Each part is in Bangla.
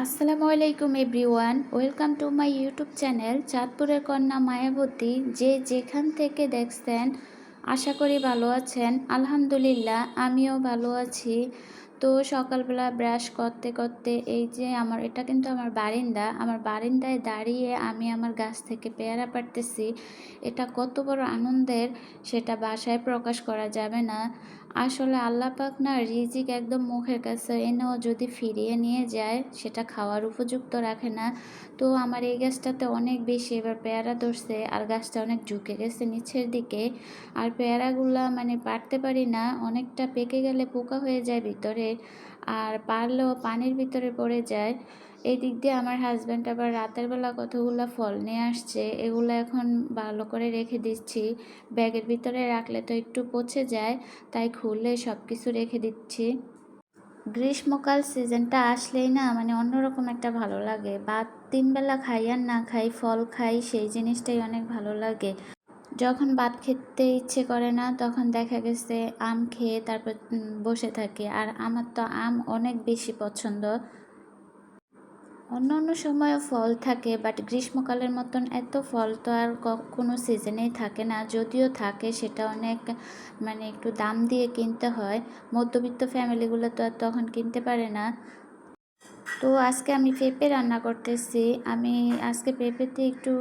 আসসালামু আলাইকুম everyone, welcome to my YouTube channel চাঁদপুরের কন্যা মায়াবতী। যে যেখান থেকে দেখছেন আশা করি ভালো আছেন। আলহামদুলিল্লাহ আমিও ভালো আছি। তো সকালবেলা ব্রাশ করতে করতে এই যে এটা কিন্তু আমার বারিন্দায় দাঁড়িয়ে আমি আমার গাছ থেকে পেয়ারা পাড়তেছি। এটা কত বড় আনন্দের সেটা ভাষায় প্রকাশ করা যাবে না। আসলে আল্লাহ পাক না রিজিক একদম মুখের কাছে এনেও যদি ফিরিয়ে নিয়ে যায় সেটা খাওয়ার উপযুক্ত রাখে না। তো আমার এই গাছটাতে অনেক বেশি এবার পেয়ারা ধরছে, আর গাছটা অনেক ঝুঁকে গেছে নিচের দিকে। আর পেয়ারাগুলা পারতে পারি না, অনেকটা পেকে গেলে পোকা হয়ে যায় ভিতরে, আর পারলেও পানির ভিতরে পড়ে যায়। এই দিক দিয়ে আমার হাজব্যান্ড আবার রাতের বেলা কতগুলো ফল নিয়ে আসছে, এগুলো এখন ভালো করে রেখে দিচ্ছি। ব্যাগের ভিতরে রাখলে তো একটু পচে যায়, তাই খুলে সব কিছু রেখে দিচ্ছি। গ্রীষ্মকাল সিজনটা আসলেই না অন্যরকম একটা ভালো লাগে। ভাত 3 বেলা খাই আর না খাই, ফল খাই, সেই জিনিসটাই অনেক ভালো লাগে। যখন ভাত খেতে ইচ্ছে করে না তখন দেখা গেছে আম খেয়ে তারপর বসে থাকি। আর আমার তো আম অনেক বেশি পছন্দ। অন্য অন্য সময়ও ফল থাকে, বাট গ্রীষ্মকালের মতন এত ফল তো আর কোনো সিজনেই থাকে না। যদিও থাকে সেটা অনেক একটু দাম দিয়ে কিনতে হয়। মধ্যবিত্ত ফ্যামিলিগুলো তো আর তখন কিনতে পারে না। তো আজকে আমি পেঁপে রান্না করতেছি। আমি আজকে পেঁপেতে একটু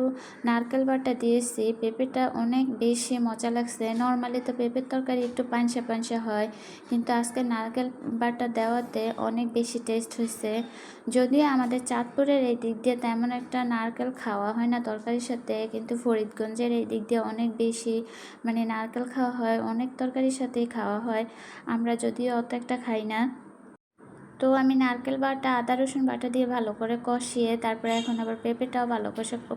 নারকেল বাটা দিয়েছি। পেঁপেটা অনেক বেশি মজা লাগছে। নর্মালি তো পেঁপের তরকারি একটু পানসা পানসা হয়, কিন্তু আজকে নারকেল বাটা দেওয়াতে অনেক বেশি টেস্ট হয়েছে। যদিও আমাদের চাঁদপুরের এই দিক দিয়ে তেমন একটা নারকেল খাওয়া হয় না তরকারির সাথে, কিন্তু ফরিদগঞ্জের এই দিক দিয়ে অনেক বেশি নারকেল খাওয়া হয়, অনেক তরকারির সাথেই খাওয়া হয়। আমরা যদিও অত একটা খাই না। তো আমি নারকেল বাটা আদা রসুন বাটা দিয়ে ভালো করে কষিয়ে তারপরে এখন আবার পেঁপেটাও ভালো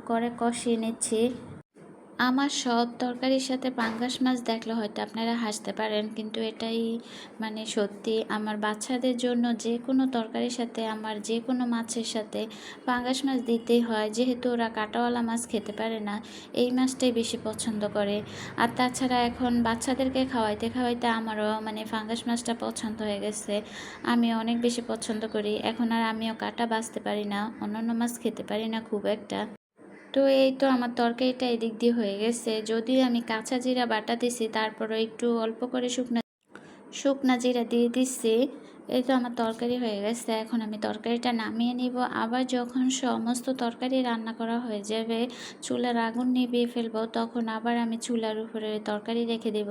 করে কষিয়ে নিচ্ছি। আমার সব তরকারির সাথে পাঙ্গাস মাছ দেখলে হয়তো আপনারা হাসতে পারেন, কিন্তু এটাই সত্যি। আমার বাচ্চাদের জন্য যে কোনো তরকারির সাথে, আমার যে কোনো মাছের সাথে পাঙ্গাস মাছ দিতেই হয়, যেহেতু ওরা কাঁটাওয়ালা মাছ খেতে পারে না, এই মাছটাই বেশি পছন্দ করে। আর তাছাড়া এখন বাচ্চাদেরকে খাওয়াইতে খাওয়াইতে আমারও পাঙ্গাস মাছটা পছন্দ হয়ে গেছে। আমি অনেক বেশি পছন্দ করি। এখন আর আমিও কাঁটা বাছতে পারি না, অন্যান্য মাছ খেতে পারি না খুব একটা। তো এই তো আমার তরকারিটা এদিক দিয়ে হয়ে গেছে। যদিও আমি কাঁচা জিরা বাটা দিছি, তারপরে একটু অল্প করে শুকনা জিরা দিয়ে দিচ্ছি। এই তো আমার তরকারি হয়ে গেছে। এখন আমি তরকারিটা নামিয়ে নিব। আবার যখন সমস্ত তরকারি রান্না করা হয়ে যাবে, চুলার আগুন নিভিয়ে ফেলবো, তখন আবার আমি চুলার উপরে তরকারি রেখে দেব।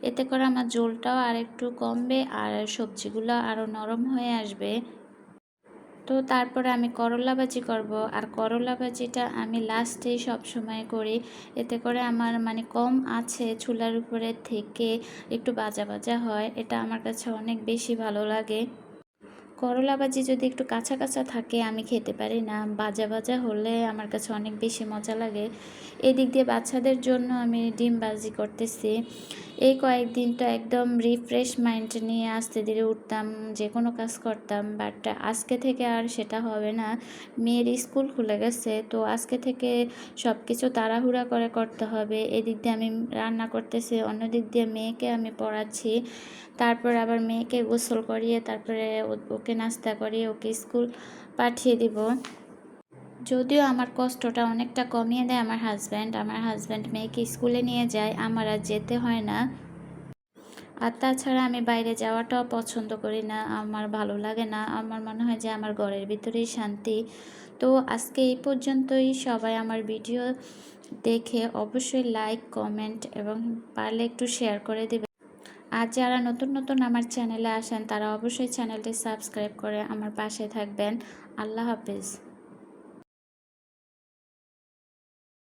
এতে করে আমার ঝোলটাও আর একটু কমবে আর সবজিগুলো আরও নরম হয়ে আসবে। তো তারপরে আমি করলা ভাজি করব, আর করলা ভাজিটা আমি লাস্টেই সবসময় করি। এতে করে আমার কম আছে চুলার উপরে থেকে একটু ভাজা ভাজা হয়, এটা আমার কাছে অনেক বেশি ভালো লাগে। করলা ভাজি যদি একটু কাঁচা কাঁচা থাকে আমি খেতে পারি না, ভাজা ভাজা হলে আমার কাছে অনেক বেশি মজা লাগে। এদিক দিয়ে বাচ্চাদের জন্য আমি ডিম ভাজি করতেছি। এই কয়েকদিন তো একদম রিফ্রেশ মাইন্ড নিয়ে আস্তে ধীরে উঠতাম, যে কোনো কাজ করতাম, বাট আজকে থেকে আর সেটা হবে না। মেয়ের স্কুল খুলে গেছে, তো আজকে থেকে সব কিছু তাড়াহুড়া করে করতে হবে। এদিক দিয়ে আমি রান্না করতেছি, অন্য দিক দিয়ে মেয়েকে আমি পড়াচ্ছি। তারপর আবার মেয়েকে গোসল করিয়ে তারপরে ওকে নাস্তা করিয়ে ওকে স্কুল পাঠিয়ে দিব। যদিও আমার কষ্টটা অনেকটা কমিয়ে দেয় আমার হাজব্যান্ড মেয়েকে স্কুলে নিয়ে যায়, আমার আর যেতে হয় না। আর তাছাড়া আমি বাইরে যাওয়াটাও পছন্দ করি না, আমার ভালো লাগে না। আমার মনে হয় যে আমার ঘরের ভিতরেই শান্তি। তো আজকে এই পর্যন্তই। সবাই আমার ভিডিও দেখে অবশ্যই লাইক, কমেন্ট এবং পারলে একটু শেয়ার করে দেবে। আর যারা নতুন নতুন আমার চ্যানেলে আসেন তারা অবশ্যই চ্যানেলটি সাবস্ক্রাইব করে আমার পাশে থাকবেন। আল্লাহ হাফেজ।